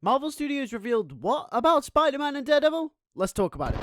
Marvel Studios revealed what about Spider-Man and Daredevil? Let's talk about it.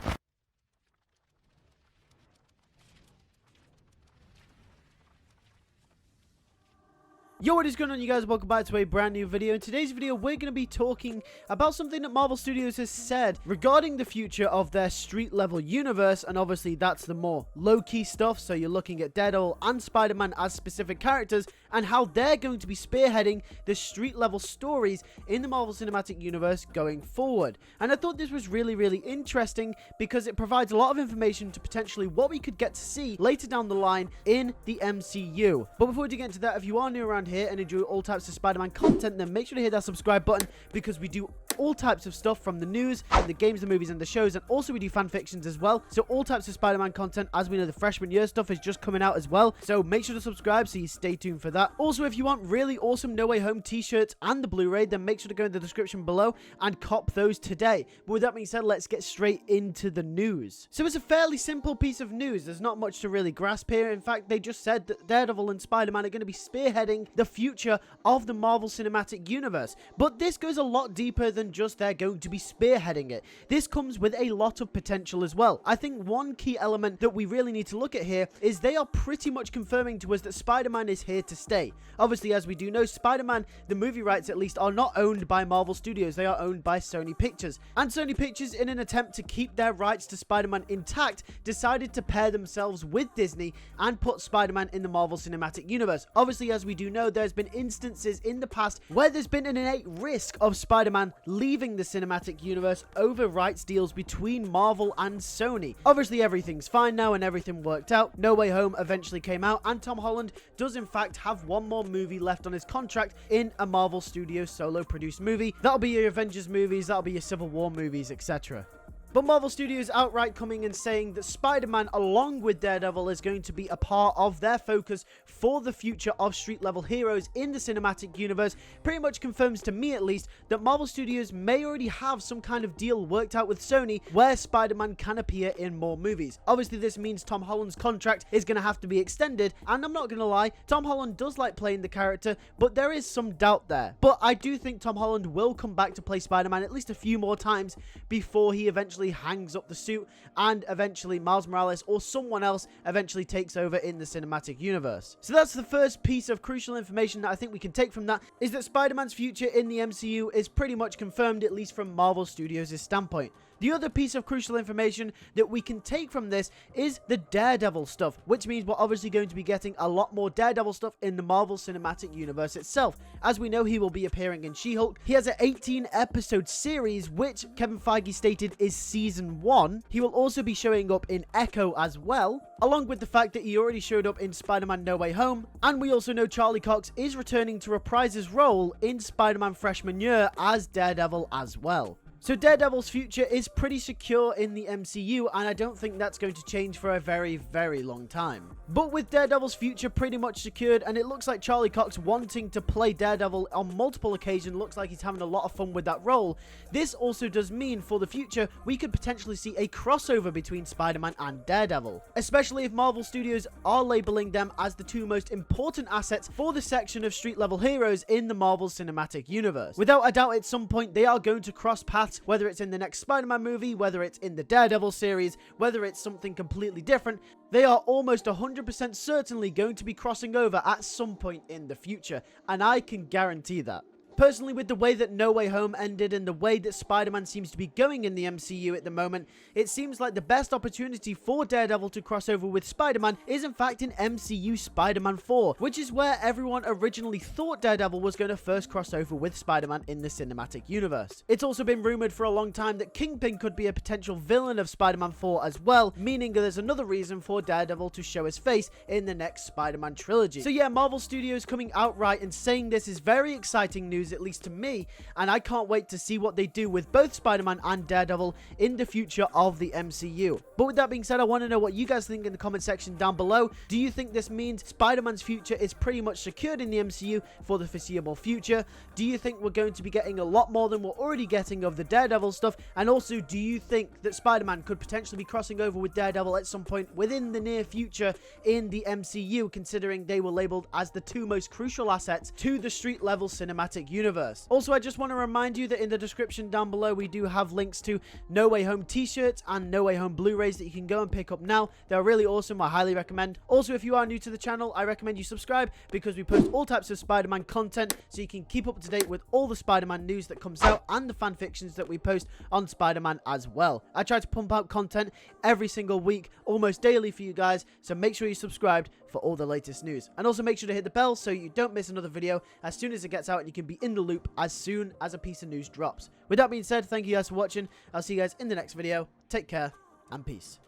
Yo, what is going on, you guys? Welcome back to a brand new video. In today's video, we're going to be talking about something that Marvel Studios has said regarding the future of their street-level universe, and obviously that's the more low-key stuff, so you're looking at Daredevil and Spider-Man as specific characters, and how they're going to be spearheading the street-level stories in the Marvel Cinematic Universe going forward. And I thought this was really interesting because it provides a lot of information to potentially what we could get to see later down the line in the MCU. But before we get into that, if you are new around here and enjoy all types of Spider-Man content, then make sure to hit that subscribe button, because we do all types of stuff from the news, and the games, the movies, and the shows, and also we do fan fictions as well. So all types of Spider-Man content. As we know, the freshman year stuff is just coming out as well, so make sure to subscribe so you stay tuned for that. Also, if you want really awesome No Way Home t-shirts and the Blu-ray, then make sure to go in the description below and cop those today. But with that being said, let's get straight into the news. So it's a fairly simple piece of news. There's not much to really grasp here. In fact, they just said that Daredevil and Spider-Man are going to be spearheading the future of the Marvel Cinematic Universe. But this goes a lot deeper than just they're going to be spearheading it. This comes with a lot of potential as well. I think one key element that we really need to look at here is they are pretty much confirming to us that Spider-Man is here to stay. Obviously, as we do know, Spider-Man, the movie rights at least, are not owned by Marvel Studios. They are owned by Sony Pictures. And Sony Pictures, in an attempt to keep their rights to Spider-Man intact, decided to pair themselves with Disney and put Spider-Man in the Marvel Cinematic Universe. Obviously, as we do know, there's been instances in the past where there's been an innate risk of Spider-Man leaving the cinematic universe over rights deals between Marvel and Sony. Obviously, everything's fine now and everything worked out. No Way Home eventually came out, and Tom Holland does in fact have one more movie left on his contract in a Marvel Studios solo produced movie. That'll be your Avengers movies, that'll be your Civil War movies, etc. But Marvel Studios outright coming and saying that Spider-Man, along with Daredevil, is going to be a part of their focus for the future of street-level heroes in the cinematic universe, pretty much confirms to me at least that Marvel Studios may already have some kind of deal worked out with Sony where Spider-Man can appear in more movies. Obviously, this means Tom Holland's contract is going to have to be extended, and I'm not going to lie, Tom Holland does like playing the character, but there is some doubt there. But I do think Tom Holland will come back to play Spider-Man at least a few more times before he eventually hangs up the suit and eventually Miles Morales or someone else eventually takes over in the cinematic universe. So that's the first piece of crucial information that I think we can take from that, is that Spider-Man's future in the MCU is pretty much confirmed, at least from Marvel Studios' standpoint. The other piece of crucial information that we can take from this is the Daredevil stuff, which means we're obviously going to be getting a lot more Daredevil stuff in the Marvel Cinematic Universe itself. As we know, he will be appearing in She-Hulk. He has an 18-episode series, which Kevin Feige stated is Season 1. He will also be showing up in Echo as well, along with the fact that he already showed up in Spider-Man No Way Home. And we also know Charlie Cox is returning to reprise his role in Spider-Man Freshman Year as Daredevil as well. So Daredevil's future is pretty secure in the MCU, and I don't think that's going to change for a very long time. But with Daredevil's future pretty much secured, and it looks like Charlie Cox wanting to play Daredevil on multiple occasions, looks like he's having a lot of fun with that role, this also does mean for the future we could potentially see a crossover between Spider-Man and Daredevil, especially if Marvel Studios are labeling them as the two most important assets for the section of street-level heroes in the Marvel Cinematic Universe. Without a doubt, at some point they are going to cross paths, whether it's in the next Spider-Man movie, whether it's in the Daredevil series, whether it's something completely different. They are almost 100% certainly going to be crossing over at some point in the future, and I can guarantee that. Personally, with the way that No Way Home ended and the way that Spider-Man seems to be going in the MCU at the moment, it seems like the best opportunity for Daredevil to cross over with Spider-Man is in fact in MCU Spider-Man 4, which is where everyone originally thought Daredevil was going to first cross over with Spider-Man in the cinematic universe. It's also been rumored for a long time that Kingpin could be a potential villain of Spider-Man 4 as well, meaning that there's another reason for Daredevil to show his face in the next Spider-Man trilogy. So yeah, Marvel Studios coming outright and saying this is very exciting news, at least to me, and I can't wait to see what they do with both Spider-Man and Daredevil in the future of the MCU. But with that being said, I want to know what you guys think in the comment section down below. Do you think this means Spider-Man's future is pretty much secured in the MCU for the foreseeable future? Do you think we're going to be getting a lot more than we're already getting of the Daredevil stuff? And also, do you think that Spider-Man could potentially be crossing over with Daredevil at some point within the near future in the MCU, considering they were labeled as the two most crucial assets to the street level cinematic cinematic universe. Also, I just want to remind you that in the description down below, we do have links to No Way Home t-shirts and No Way Home Blu-rays that you can go and pick up now. They're really awesome. I highly recommend. Also, if you are new to the channel, I recommend you subscribe because we post all types of Spider-Man content so you can keep up to date with all the Spider-Man news that comes out and the fan fictions that we post on Spider-Man as well. I try to pump out content every single week, almost daily for you guys, so make sure you're subscribed for all the latest news. And also make sure to hit the bell so you don't miss another video as soon as it gets out and you can be in the loop as soon as a piece of news drops. With that being said, thank you guys for watching. I'll see you guys in the next video. Take care and peace.